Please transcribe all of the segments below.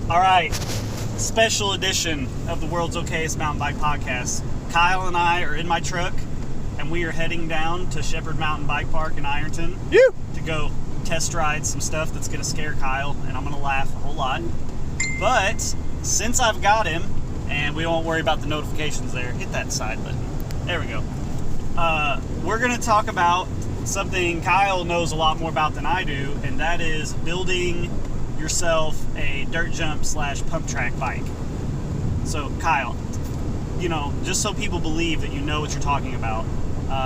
All right, special edition of the World's Okayest Mountain Bike Podcast. Kyle and I are in my truck, and we are heading down to Shepherd Mountain Bike Park in Ironton to go test ride some stuff that's going to scare Kyle, and I'm going to laugh a whole lot. But since I've got him, and we won't worry about the notifications there, hit that side button. There we go. We're going to talk about something Kyle knows a lot more about than I do, and that is building yourself a dirt jump / pump track bike. So Kyle, just so people believe that you know what you're talking about,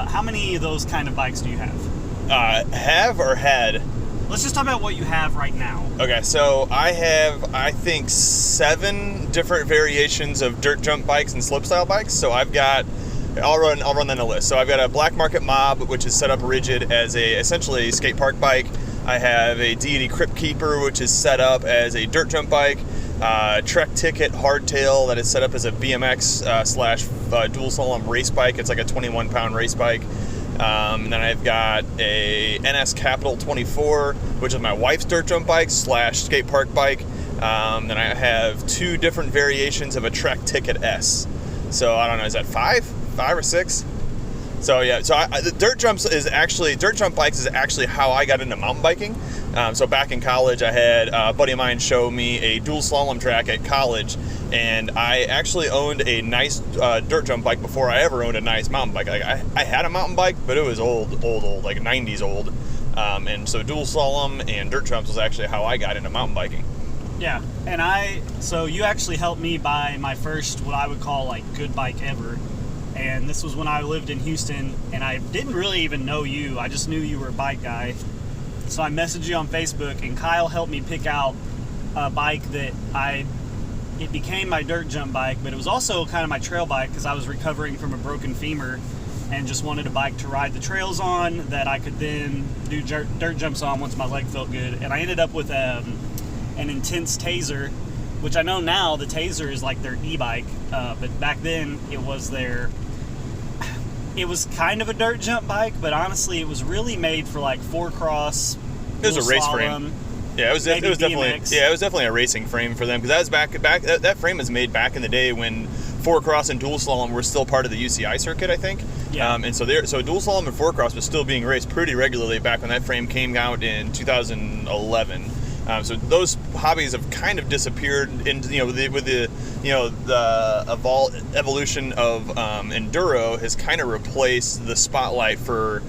how many of those kind of bikes do you have? Have or had? Let's just talk about what you have right now. Okay, so I have, I think, 7 different variations of dirt jump bikes and slopestyle bikes. So I've got, I'll run down the list. So I've got a Black Market Mob, which is set up rigid as essentially a skate park bike. I have a Deity Crypt Keeper, which is set up as a dirt jump bike. Trek Ticket Hardtail that is set up as a BMX / dual slalom race bike. It's like a 21-pound race bike. And then I've got a NS Capital 24, which is my wife's dirt jump bike / skate park bike. Then I have 2 different variations of a Trek Ticket S. So I don't know, is that 5 or 6? So yeah, so dirt jump bikes is actually how I got into mountain biking. So back in college, I had a buddy of mine show me a dual slalom track at college, and I actually owned a nice dirt jump bike before I ever owned a nice mountain bike. Like I had a mountain bike, but it was old, like 90s old. And so dual slalom and dirt jumps was actually how I got into mountain biking. Yeah, and so you actually helped me buy my first, what I would call like good bike ever. And this was when I lived in Houston, and I didn't really even know you. I just knew you were a bike guy. So I messaged you on Facebook, and Kyle helped me pick out a bike that it became my dirt jump bike, but it was also kind of my trail bike because I was recovering from a broken femur and just wanted a bike to ride the trails on that I could then do dirt jumps on once my leg felt good. And I ended up with an Intense Taser, which I know now the Taser is like their e-bike, but back then it was kind of a dirt jump bike, but honestly it was really made for like 4-cross. It was a race frame. Yeah, it was definitely a racing frame for them, because that was back that frame was made back in the day when 4-cross and dual slalom were still part of the UCI circuit, I think. Yeah. And so dual slalom and 4-cross was still being raced pretty regularly back when that frame came out in 2011. So those hobbies have kind of disappeared with the evolution of enduro has kind of replaced the spotlight for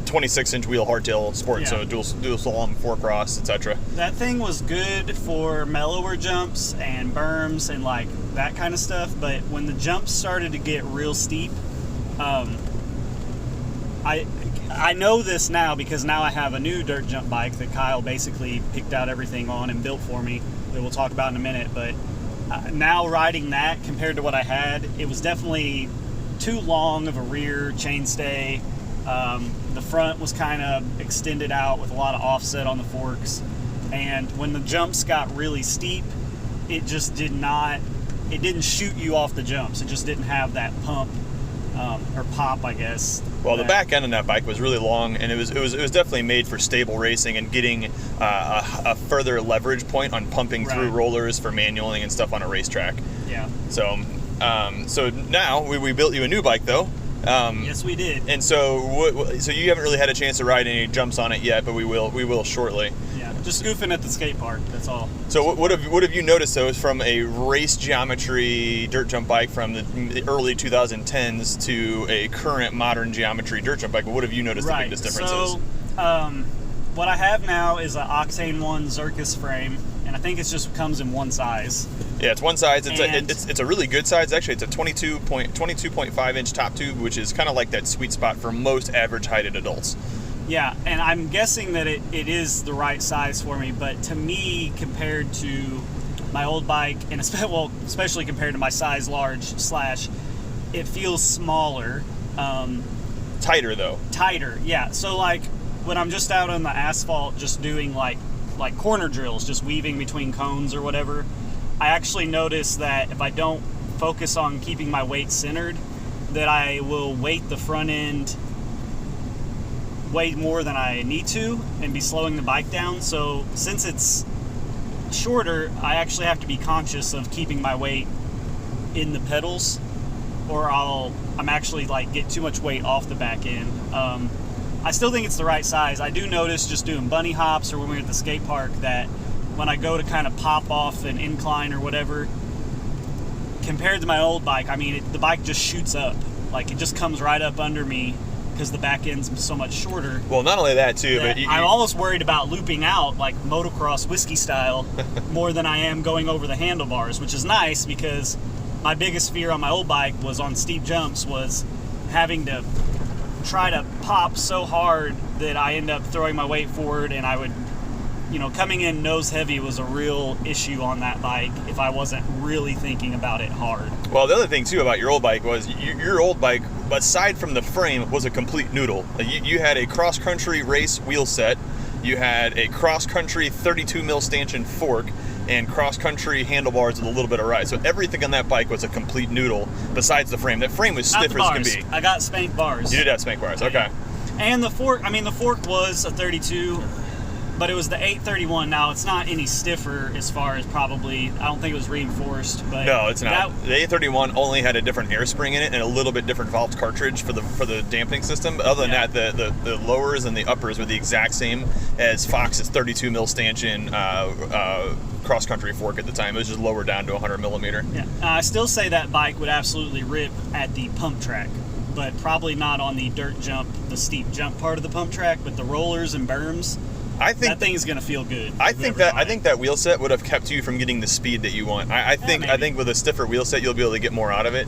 26-inch wheel hardtail sport. Yeah. So dual slalom, 4-cross, etc. That thing was good for mellower jumps and berms and like that kind of stuff. But when the jumps started to get real steep, I know this now because now I have a new dirt jump bike that Kyle basically picked out everything on and built for me that we'll talk about in a minute. But now riding that compared to what I had, it was definitely too long of a rear chainstay. The front was kind of extended out with a lot of offset on the forks. And when the jumps got really steep, it just didn't shoot you off the jumps. It just didn't have that pump. Or pop, I guess. Well, the back end of that bike was really long, and it was definitely made for stable racing and getting a further leverage point on pumping through rollers for manualing and stuff on a racetrack. Yeah. So now we built you a new bike though. Yes, we did. And so you haven't really had a chance to ride any jumps on it yet, but we will shortly. Yeah, just goofing at the skate park. That's all. So what have you noticed though, is from a race geometry dirt jump bike from the early 2010s to a current modern geometry dirt jump bike? What have you noticed the biggest differences? So what I have now is an Octane 1 Zircus frame, and I think it just comes in one size. Yeah, it's one size. It's a really good size. Actually, it's a 22.5 inch top tube, which is kind of like that sweet spot for most average heighted adults. Yeah, and I'm guessing that it is the right size for me, but to me, compared to my old bike, and especially compared to my size large / it feels smaller. Tighter though. Tighter, yeah. So like when I'm just out on the asphalt, just doing like corner drills, just weaving between cones or whatever, I actually notice that if I don't focus on keeping my weight centered, that I will weight the front end way more than I need to and be slowing the bike down. So since it's shorter, I actually have to be conscious of keeping my weight in the pedals, or I'm actually like get too much weight off the back end. I still think it's the right size. I do notice just doing bunny hops or when we're at the skate park that when I go to kind of pop off an incline or whatever, compared to my old bike, I mean, the bike just shoots up. Like, it just comes right up under me because the back end's so much shorter. Well, not only that, too, but... I'm almost worried about looping out, like motocross whiskey style, more than I am going over the handlebars, which is nice because my biggest fear on my old bike was on steep jumps was having to try to pop so hard that I end up throwing my weight forward, and I would... coming in nose heavy was a real issue on that bike if I wasn't really thinking about it hard. Well, the other thing, too, about your old bike was your old bike, aside from the frame, was a complete noodle. You had a cross-country race wheel set, you had a cross-country 32 mil stanchion fork, and cross-country handlebars with a little bit of ride. So everything on that bike was a complete noodle besides the frame. That frame was stiff as can be. I got spank bars. You did have spank bars, okay. And the fork was a 32, but it was the 831. Now, it's not any stiffer as far as probably, I don't think it was reinforced. But no, it's not. The 831 only had a different air spring in it and a little bit different valve cartridge for the dampening system. But other than that, the lowers and the uppers were the exact same as Fox's 32 mil stanchion cross-country fork at the time. It was just lower down to 100 millimeter. Yeah, I still say that bike would absolutely rip at the pump track, but probably not on the dirt jump, the steep jump part of the pump track, but the rollers and berms. I think that thing is going to feel good. I think that wheel set would have kept you from getting the speed that you want. I think with a stiffer wheel set, you'll be able to get more out of it.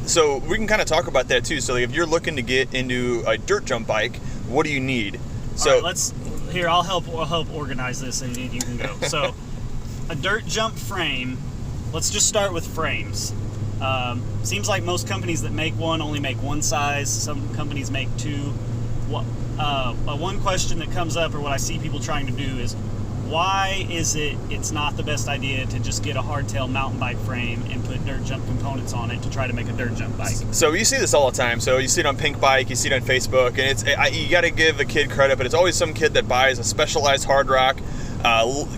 So we can kind of talk about that too. So if you're looking to get into a dirt jump bike, what do you need? So all right, I'll help organize this, and you can go. So a dirt jump frame. Let's just start with frames. Seems like most companies that make one only make one size. Some companies make two. One question that comes up, or what I see people trying to do, is why is it's not the best idea to just get a hardtail mountain bike frame and put dirt jump components on it to try to make a dirt jump bike? So you see this all the time. So you see it on Pink Bike, you see it on Facebook, and you got to give the kid credit, but it's always some kid that buys a specialized hard rock,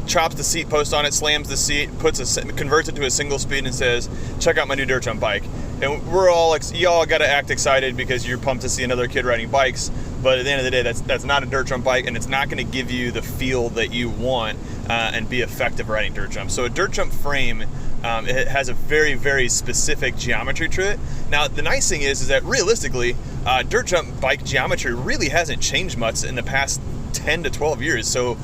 chops the seat post on it, slams the seat, converts it to a single speed, and says, "Check out my new dirt jump bike." And we're all, y'all got to act excited because you're pumped to see another kid riding bikes. But at the end of the day, that's not a dirt jump bike, and it's not going to give you the feel that you want and be effective riding dirt jump. So a dirt jump frame, it has a very, very specific geometry to it. Now, the nice thing is that realistically, dirt jump bike geometry really hasn't changed much in the past 10 to 12 years. So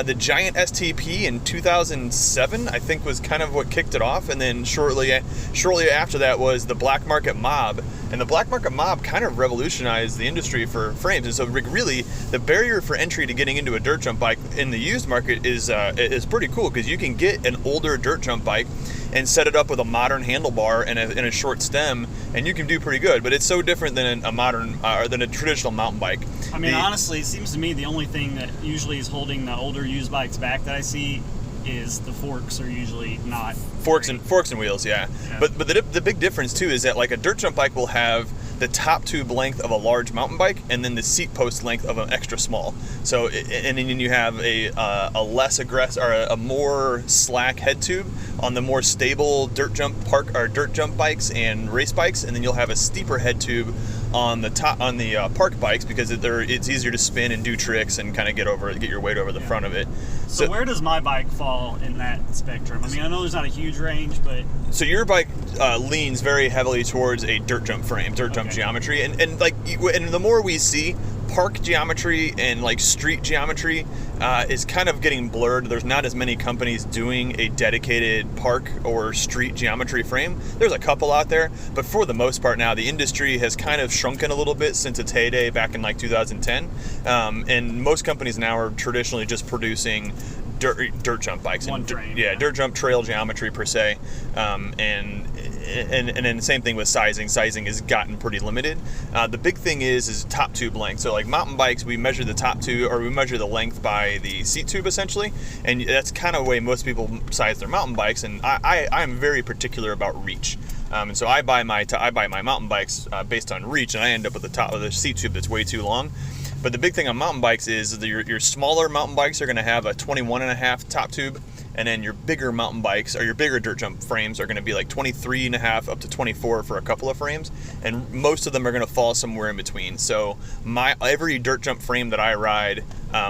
the Giant STP in 2007, I think, was kind of what kicked it off. And then shortly after that was the Black Market Mob. And the Black Market Mob kind of revolutionized the industry for frames. And so really, the barrier for entry to getting into a dirt jump bike in the used market is pretty cool, because you can get an older dirt jump bike and set it up with a modern handlebar and a short stem, and you can do pretty good. But it's so different than a traditional mountain bike. I mean, honestly, it seems to me the only thing that usually is holding the older used bikes back that I see is the forks are usually not forks and wheels, yeah. But the big difference too is that, like, a dirt jump bike will have the top tube length of a large mountain bike and then the seat post length of an extra small. So and then you have a less aggressive or a more slack head tube on the more stable dirt jump bikes and race bikes, and then you'll have a steeper head tube on the park bikes, because it's easier to spin and do tricks and kind of get your weight over the front of it. So where does my bike fall in that spectrum? I mean, I know there's not a huge range, but so your bike leans very heavily towards a dirt jump frame, jump geometry, and the more we see park geometry and like street geometry is kind of getting blurred. There's not as many companies doing a dedicated park or street geometry frame. There's a couple out there, but for the most part now, the industry has kind of shrunken a little bit since its heyday back in like 2010. And most companies now are traditionally just producing dirt jump bikes dirt jump trail geometry per se, and then the same thing with sizing has gotten pretty limited. The big thing is top tube length. So like mountain bikes, we measure the top tube, or we measure the length by the seat tube essentially, and that's kind of the way most people size their mountain bikes. And I'm very particular about reach. And so I buy my mountain bikes based on reach, and I end up with the top of the seat tube that's way too long. But the big thing on mountain bikes is that your smaller mountain bikes are going to have a 21.5 top tube, and then your bigger mountain bikes or your bigger dirt jump frames are going to be like 23.5 up to 24 for a couple of frames, and most of them are going to fall somewhere in between. So every dirt jump frame that I ride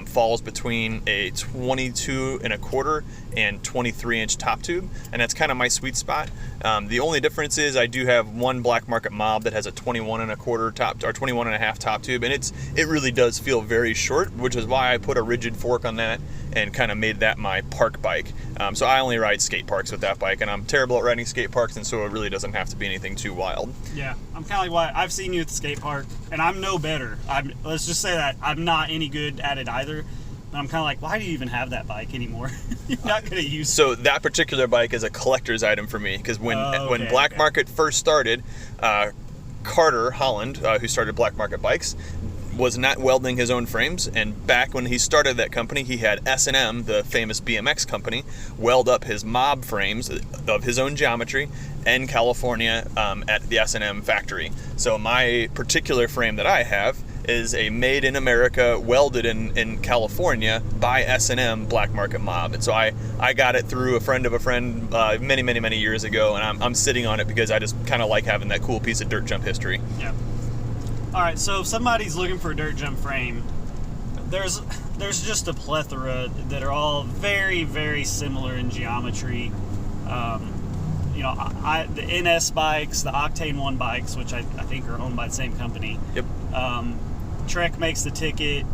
falls between a 22.25 and 23-inch top tube, and that's kind of my sweet spot. The only difference is I do have one black market mob that has a 21.25 top or 21.5 top tube, and it really does feel very short, which is why I put a rigid fork on that and kind of made that my park bike. So I only ride skate parks with that bike, and I'm terrible at riding skate parks, and so it really doesn't have to be anything too wild. Yeah, I'm kind of like what I've seen you at the skate park, and I'm no better. Let's just say that I'm not any good at it either. But I'm kind of like, why do you even have that bike anymore? You're not going to use it. So that particular bike is a collector's item for me, because when Black Market first started, Carter Holland, who started Black Market Bikes, was not welding his own frames, and back when he started that company, he had S&M, the famous BMX company, weld up his mob frames of his own geometry in California at the S&M factory. So my particular frame that I have is a made in America, welded in California by S&M Black Market mob. And so I got it through a friend of a friend many years ago, and I'm sitting on it because I just kind of like having that cool piece of dirt jump history. Yeah. All right, so if somebody's looking for a dirt jump frame, there's just a plethora that are all very similar in geometry. The NS bikes, the Octane 1 bikes, which I think are owned by the same company. Yep. Trek makes the Ticket.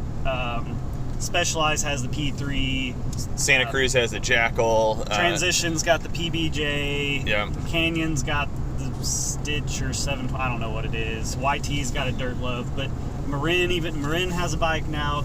Specialized has the P3. Santa Cruz has the Jackal. Transition's got the PBJ. Yeah. Canyon's got the Stitch or 7. I don't know what it is. YT's got a Dirt Love, but Marin has a bike now.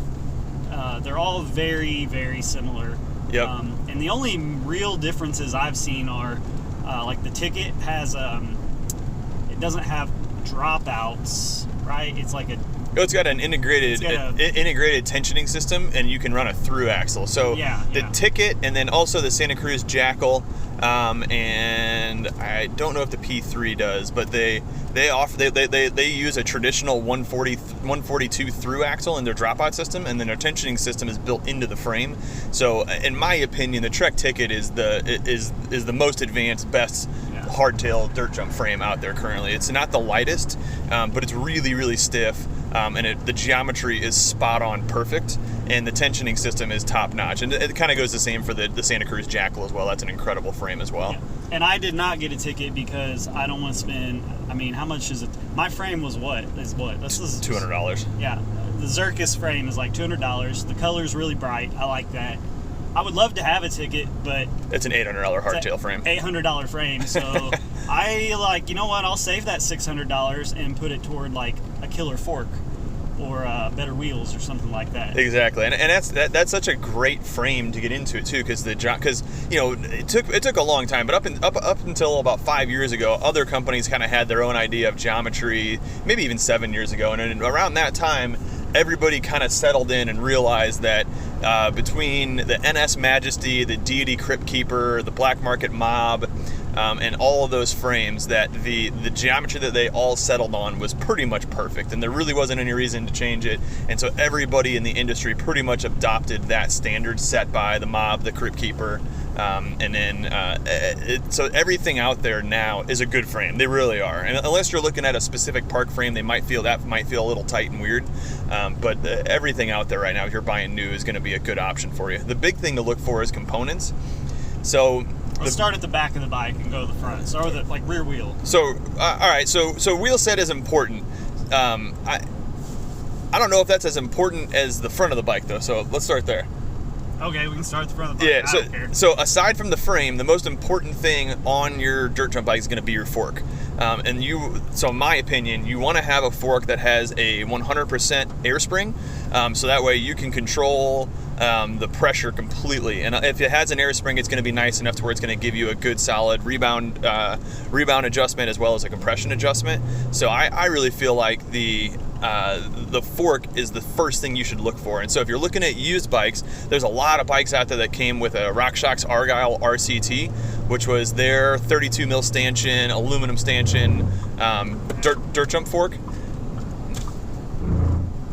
They're all very similar. Yep. And the only real differences I've seen are like the Ticket has it doesn't have dropouts, right? It's like it's got an integrated tensioning system, and you can run a through axle. So the Ticket, and then also the Santa Cruz Jackal, and I don't know if the P3 does, but they use a traditional 142 through axle in their dropout system, and then their tensioning system is built into the frame. So in my opinion, the Trek Ticket is the most advanced, best hardtail dirt jump frame out there currently. It's not the lightest, but it's really stiff, and the geometry is spot on perfect, and the tensioning system is top notch. And it kind of goes the same for the Santa Cruz Jackal as well. That's an incredible frame as well. Yeah. And I did not get a Ticket because I don't want to spend. I mean, how much is it? My frame was what? This is $200. Yeah, the Zircus frame is like $200. The color's really bright. I like that. I would love to have a Ticket, but it's an $800 hardtail frame. $800 frame. So I like, you know what? I'll save that $600 and put it toward like a killer fork or better wheels or something like that. Exactly, and that's such a great frame to get into it too, because it took a long time, but up until about 5 years ago, other companies kind of had their own idea of geometry, maybe even 7 years ago, and around that time, everybody kind of settled in and realized that between the NS Majesty, the Deity Crypt Keeper, the Black Market Mob, and all of those frames, that the geometry that they all settled on was pretty much perfect, and there really wasn't any reason to change it. And so everybody in the industry pretty much adopted that standard set by the Mob, the Crypt Keeper, and then so everything out there now is a good frame. They really are. And unless you're looking at a specific park frame, they might feel a little tight and weird. But everything out there right now, if you're buying new, is going to be a good option for you. The big thing to look for is components. So let's start at the back of the bike and go to the front. Start with the rear wheel. So all right. So wheel set is important. I don't know if that's as important as the front of the bike though. So let's start there. Okay, we can start at the front of the bike. Yeah, so aside from the frame, the most important thing on your dirt jump bike is going to be your fork. So in my opinion, you want to have a fork that has a 100% air spring, so that way you can control the pressure completely. And if it has an air spring, it's going to be nice enough to where it's going to give you a good solid rebound adjustment as well as a compression adjustment. So I really feel like the fork is the first thing you should look for. And so if you're looking at used bikes, there's a lot of bikes out there that came with a RockShox Argyle RCT, which was their 32 mil stanchion, aluminum stanchion, dirt jump fork.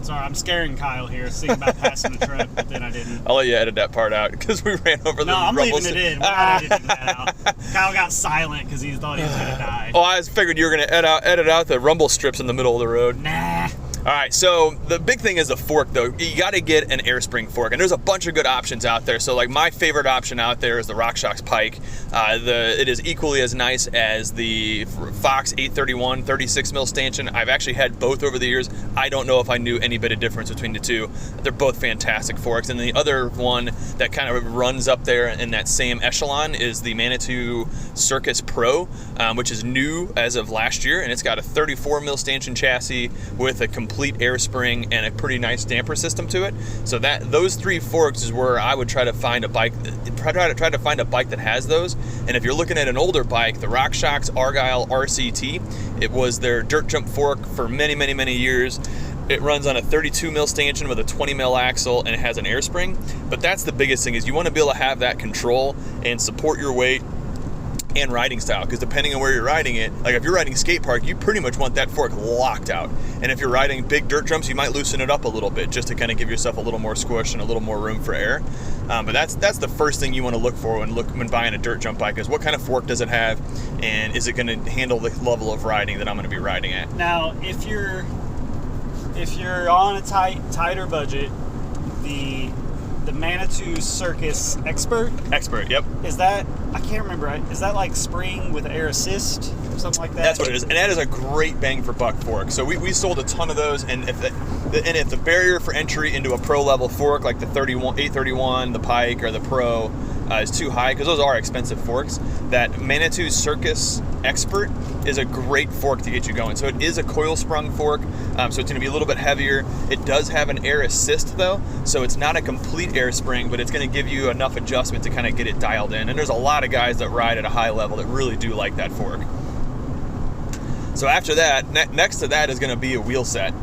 So Sorry, I'm scaring Kyle here, thinking about passing the truck, but then I didn't. I'll let you edit that part out because we ran over the No, I'm rumble leaving it in. We're not editing that out. Kyle got silent because he thought he was going to die. Oh, I figured you were going to edit out the rumble strips in the middle of the road. Nah. All right, so the big thing is the fork, though. You got to get an air spring fork, and there's a bunch of good options out there. So, like, my favorite option out there is the RockShox Pike. It is equally as nice as the Fox 831 36 mil stanchion. I've actually had both over the years. I don't know if I knew any bit of difference between the two. They're both fantastic forks. And the other one that kind of runs up there in that same echelon is the Manitou Circus Pro, which is new as of last year, and it's got a 34 mil stanchion chassis with a complete air spring and a pretty nice damper system to it. So those three forks is where I would try to find a bike. Try to find a bike that has those. And if you're looking at an older bike, the RockShox Argyle RCT, it was their dirt jump fork for many, many, many years. It runs on a 32 mil stanchion with a 20 mil axle, and it has an air spring. But that's the biggest thing, is you want to be able to have that control and support your weight and riding style, because depending on where you're riding it, like if you're riding skate park, you pretty much want that fork locked out. And if you're riding big dirt jumps, you might loosen it up a little bit just to kind of give yourself a little more squish and a little more room for air. But that's the first thing you want to look for when buying a dirt jump bike, is what kind of fork does it have, and is it going to handle the level of riding that I'm going to be riding at. Now, if you're on a tighter budget, the Manitou Circus Expert, Yep. is that, I can't remember, is that like spring with air assist or something like that? That's what it is, and that is a great bang for buck fork. So we sold a ton of those, and if the barrier for entry into a pro level fork like the 831, the Pike, or the Pro is too high, because those are expensive forks, that Manitou Circus Expert is a great fork to get you going. So it is a coil sprung fork, so it's going to be a little bit heavier. It does have an air assist though, so it's not a complete air spring, but it's going to give you enough adjustment to kind of get it dialed in. And there's a lot of guys that ride at a high level that really do like that fork. So after that, next to that is going to be a wheel set.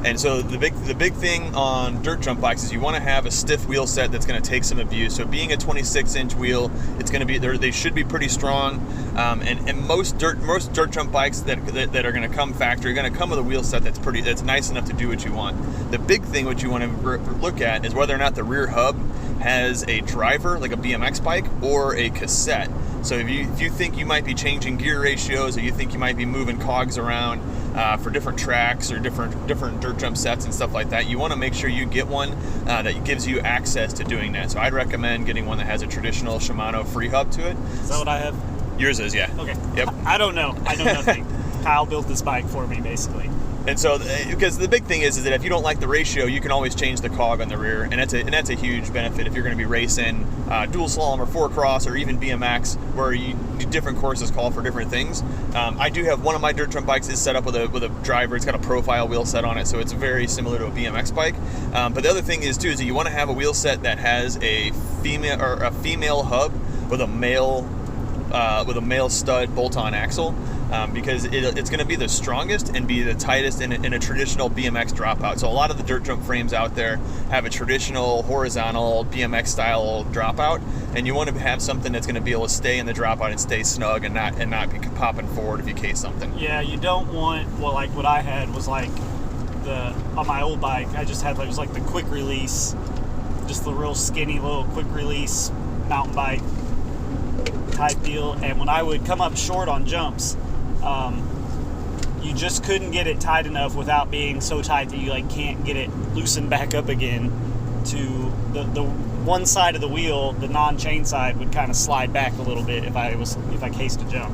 And so the big thing on dirt jump bikes is you want to have a stiff wheel set that's going to take some abuse. So being a 26-inch wheel, it's going to be they should be pretty strong. And most dirt jump bikes that are going to come factory are going to come with a wheel set that's nice enough to do what you want. The big thing what you want to look at is whether or not the rear hub has a driver, like a BMX bike, or a cassette. So if you think you might be changing gear ratios, or you think you might be moving cogs around for different tracks or different dirt jump sets and stuff like that, you want to make sure you get one that gives you access to doing that. So I'd recommend getting one that has a traditional Shimano free hub to it. Is that what I have? Yours is, yeah. Okay. Yep. I don't know. I know nothing. Kyle built this bike for me, basically. And so, because the big thing is that if you don't like the ratio, you can always change the cog on the rear, and that's a huge benefit if you're going to be racing dual slalom or four cross or even BMX, where different courses call for different things. I do have one of my dirt jump bikes is set up with a driver. It's got a profile wheel set on it, so it's very similar to a BMX bike. But the other thing is too is that you want to have a wheel set that has a female hub with a male stud bolt-on axle. Because it's going to be the strongest and be the tightest in a traditional BMX dropout. So a lot of the dirt jump frames out there have a traditional horizontal BMX style dropout, and you want to have something that's going to be able to stay in the dropout and stay snug and not be popping forward if you case something. Yeah, you don't want, well, like what I had was like on my old bike, I just had it was like the quick release, just the real skinny little quick release mountain bike type deal. And when I would come up short on jumps, you just couldn't get it tight enough without being so tight that you like can't get it loosened back up again. To the one side of the wheel, the non-chain side, would kind of slide back a little bit if I cased a jump.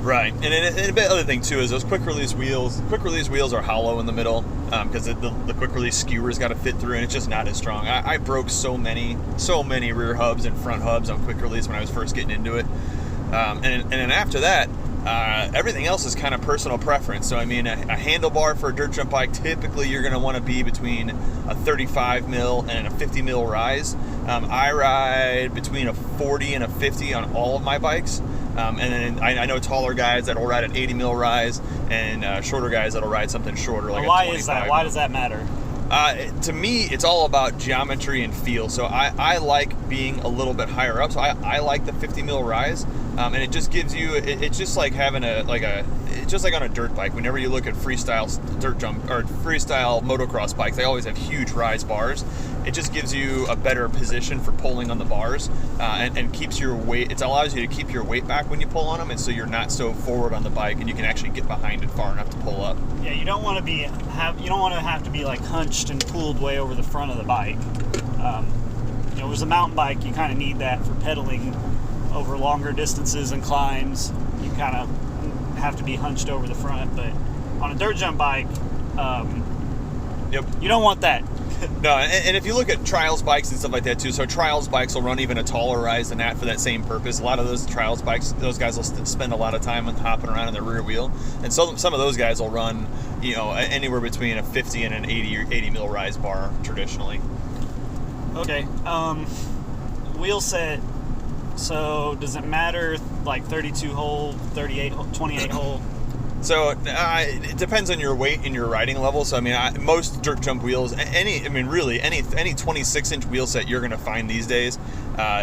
Right, and a bit other thing too is those quick release wheels. Quick release wheels are hollow in the middle because the quick release skewer's got to fit through, and it's just not as strong. I broke so many rear hubs and front hubs on quick release when I was first getting into it, and then after that. Everything else is kind of personal preference. So I mean, a handlebar for a dirt jump bike, typically you're going to want to be between a 35 mil and a 50 mil rise. I ride between a 40 and a 50 on all of my bikes. And then I know taller guys that'll ride an 80 mil rise, and shorter guys that'll ride something shorter. Like why is that? Why does that matter? To me, it's all about geometry and feel. So I like being a little bit higher up. So I like the 50 mil rise, and it just gives you. It's just like having just like on a dirt bike, whenever you look at freestyle dirt jump or freestyle motocross bikes, they always have huge rise bars. It just gives you a better position for pulling on the bars, and keeps your weight. It allows you to keep your weight back when you pull on them, and so you're not so forward on the bike, and you can actually get behind it far enough to pull up. Yeah, you don't want to have to be like hunched and pulled way over the front of the bike. With a mountain bike, you kind of need that for pedaling over longer distances and climbs. You kind of have to be hunched over the front, but on a dirt jump bike, you don't want that. No, and if you look at trials bikes and stuff like that too, so trials bikes will run even a taller rise than that for that same purpose. A lot of those trials bikes, those guys will spend a lot of time hopping around in their rear wheel, and so some of those guys will run, anywhere between a 50 and an 80 mil rise bar traditionally. Okay, wheel set. So does it matter like 32 hole, 38 hole, 28 hole? So it depends on your weight and your riding level. So most dirt jump wheels, any 26-inch wheel set you're going to find these days,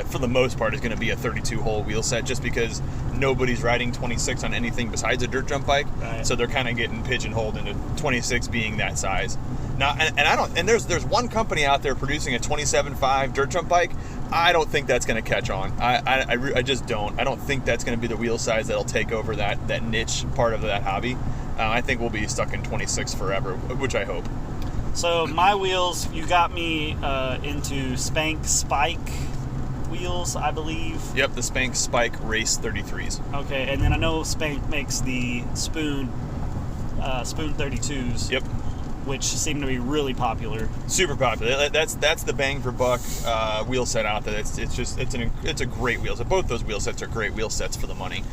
for the most part, is going to be a 32-hole wheel set, just because nobody's riding 26 on anything besides a dirt jump bike. Right. So they're kind of getting pigeonholed into 26 being that size. Now, and there's one company out there producing a 27.5 dirt jump bike. I don't think that's going to catch on. I just don't. I don't think that's going to be the wheel size that'll take over that niche part of that hobby. I think we'll be stuck in 26 forever, which I hope. So my wheels, you got me into Spank Spike wheels, I believe. Yep, the Spank Spike Race 33s. Okay, and then I know Spank makes the Spoon 32s. Yep. Which seem to be really popular. Super popular. That's the bang for buck wheel set out there. It's a great wheel set. Both those wheel sets are great wheel sets for the money.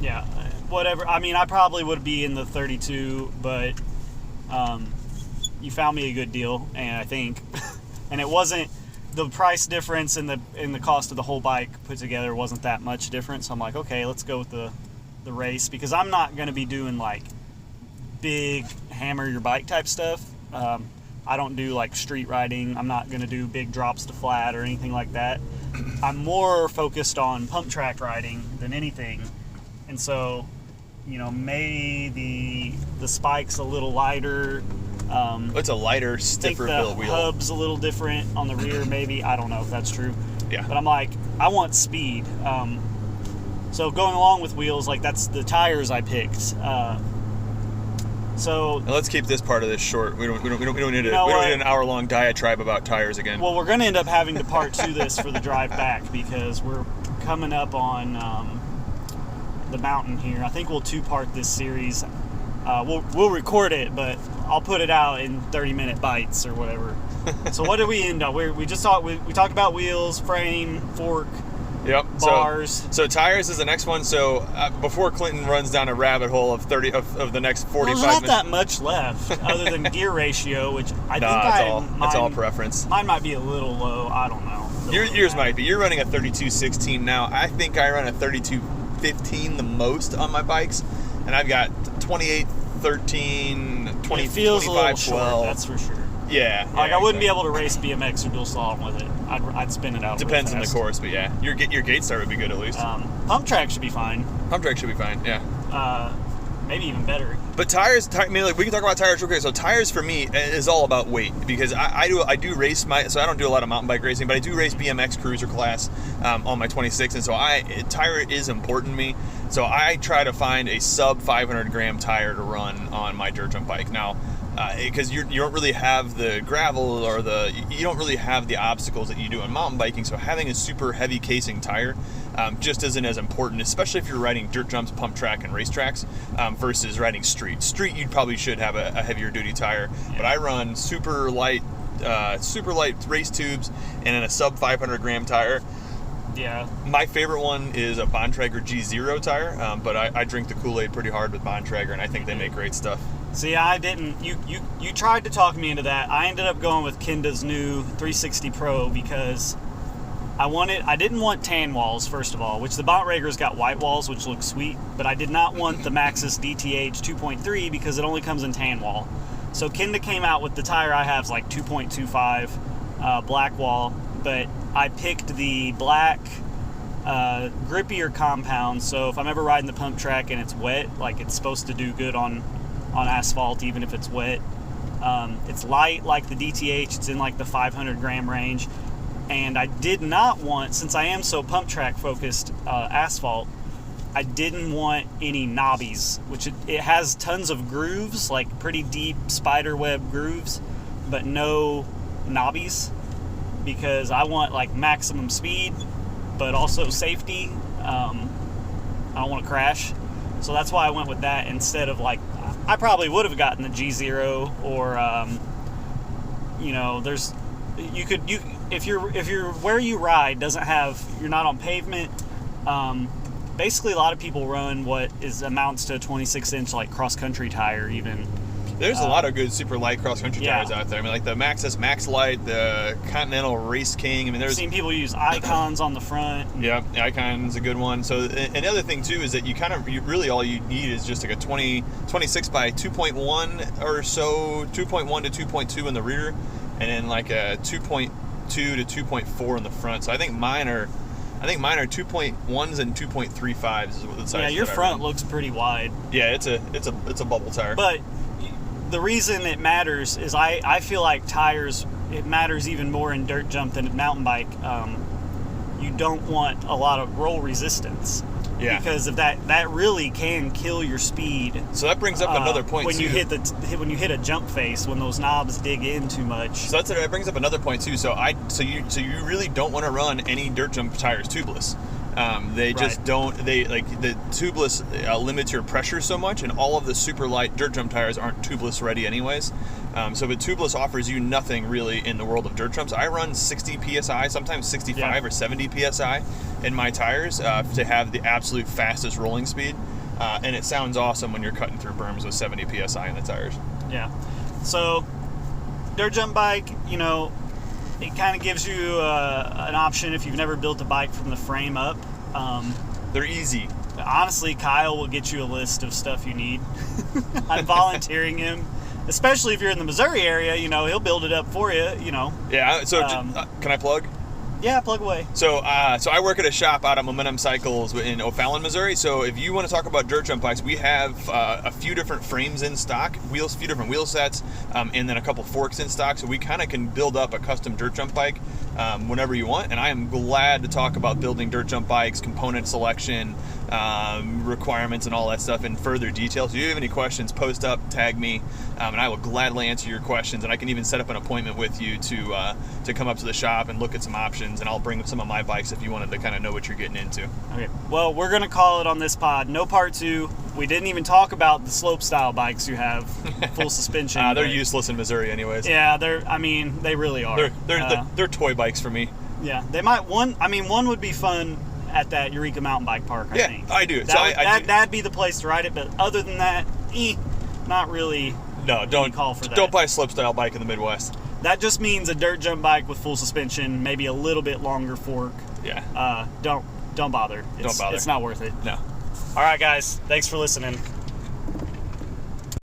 Yeah, whatever. I probably would be in the 32, but you found me a good deal, and I think, and it wasn't the price difference in the cost of the whole bike put together wasn't that much different. So I'm like, okay, let's go with the race, because I'm not going to be doing like big hammer your bike type stuff. I don't do like street riding. I'm not going to do big drops to flat or anything like that. I'm more focused on pump track riding than anything. And so, maybe the spike's a little lighter. It's a lighter, stiffer built wheel. The hub's a little different on the rear, maybe. I don't know if that's true. Yeah. But I'm like, I want speed. So going along with wheels, like that's the tires I picked. So now let's keep this part of this short. We don't need an hour-long diatribe about tires again. Well, we're going to end up having to part 2 this for the drive back, because we're coming up on the mountain here. I think we'll 2-part this series. We'll record it, but I'll put it out in 30-minute bites or whatever. So what did we end up? We talked about wheels, frame, fork. Yep. Bars. So tires is the next one. So before Clinton runs down a rabbit hole of the next 45 minutes. There's not that much left, other than gear ratio, which it's all preference. Mine might be a little low. I don't know. Yours might be. You're running a 32.16 now. I think I run a 32.15 the most on my bikes, and I've got 28.13, 20, it feels 25, a little 12. Short, that's for sure. Yeah. I wouldn't be able to race BMX or dual slalom with it. I'd spin it out. Depends really on the course, but yeah, your gate start would be good at least. Pump track should be fine. Yeah. Maybe even better. But tires, we can talk about tires real quick. So tires for me is all about weight, because I do race so I don't do a lot of mountain bike racing, but I do race BMX cruiser class on my 26, and so tire is important to me. So I try to find a sub 500 gram tire to run on my dirt jump bike. Now, because you don't really have the gravel or you don't really have the obstacles that you do on mountain biking, so having a super heavy casing tire just isn't as important, especially if you're riding dirt jumps, pump track, and racetracks versus riding street. Street, you probably should have a heavier duty tire, but I run super light race tubes and in a sub 500 gram tire. Yeah. My favorite one is a Bontrager G0 tire, but I drink the Kool-Aid pretty hard with Bontrager, and I think they make great stuff. See, I didn't. You tried to talk me into that. I ended up going with Kenda's new 360 Pro because I didn't want tan walls, first of all, which the Bontrager's got white walls, which look sweet, but I did not want the Maxxis DTH 2.3 because it only comes in tan wall. So Kenda came out with the tire I have is like 2.25 black wall, but I picked the black grippier compound. So if I'm ever riding the pump track and it's wet, like it's supposed to do good on asphalt, even if it's wet. It's light like the DTH. It's in like the 500 gram range. And I did not want, since I am so pump track focused asphalt, I didn't want any knobbies, which it has tons of grooves, like pretty deep spider web grooves, but no knobbies, because I want like maximum speed, but also safety. I don't want to crash. So that's why I went with that instead of like, I probably would have gotten the G0 or, if you're where you ride doesn't have, you're not on pavement. Basically a lot of people run what amounts to a 26-inch like cross-country tire even. There's a lot of good super light cross-country tires out there. I mean, like the Maxxis Max Light, the Continental Race King. I mean, there's... I've seen people use Icons on the front. Yeah, Icon's a good one. So, and the other thing too is that you really all you need is just like a 26 by 2.1 or so, 2.1 to 2.2 in the rear, and then like a 2.2 to 2.4 in the front. So I think mine are 2.1s and 2.35s is what the size. Yeah, your front looks pretty wide. Yeah, it's a bubble tire. But the reason it matters is I feel like tires, it matters even more in dirt jump than a mountain bike. You don't want a lot of roll resistance. Yeah. Because of that really can kill your speed. So that brings up another point when too. When you hit a jump face, when those knobs dig in too much. So that brings up another point too. So you really don't want to run any dirt jump tires tubeless. They just don't. They like the tubeless limits your pressure so much, and all of the super light dirt jump tires aren't tubeless ready anyways. So the tubeless offers you nothing really in the world of dirt jumps. I run 60 psi, sometimes 65 or 70 psi in my tires to have the absolute fastest rolling speed, and it sounds awesome when you're cutting through berms with 70 psi in the tires. Yeah. So dirt jump bike, it kind of gives you an option if you've never built a bike from the frame up. They're easy. Honestly, Kyle will get you a list of stuff you need. I'm volunteering him, especially if you're in the Missouri area. He'll build it up for you. Yeah. So can I plug? Yeah, plug away. So I work at a shop out at Momentum Cycles in O'Fallon, Missouri. So if you want to talk about dirt jump bikes, we have a few different frames in stock, a few different wheel sets, and then a couple forks in stock. So we kind of can build up a custom dirt jump bike whenever you want. And I am glad to talk about building dirt jump bikes, component selection, requirements, and all that stuff in further detail. So if you have any questions, post up, tag me, and I will gladly answer your questions. And I can even set up an appointment with you to come up to the shop and look at some options. And I'll bring some of my bikes if you wanted to kind of know what you're getting into. Okay. Well, we're going to call it on this pod. No part 2. We didn't even talk about the slope style bikes you have, full suspension. They're useless in Missouri anyways. Yeah, they really are. They're toy bikes for me. Yeah, they might, one would be fun at that Eureka mountain bike park, I think. I do. That'd be the place to ride it, but other than that, not really. No, don't call for that. Don't buy a slopestyle bike in the Midwest. That just means a dirt jump bike with full suspension, maybe a little bit longer fork. Yeah. Don't bother. Don't bother. It's not worth it. No. All right, guys. Thanks for listening.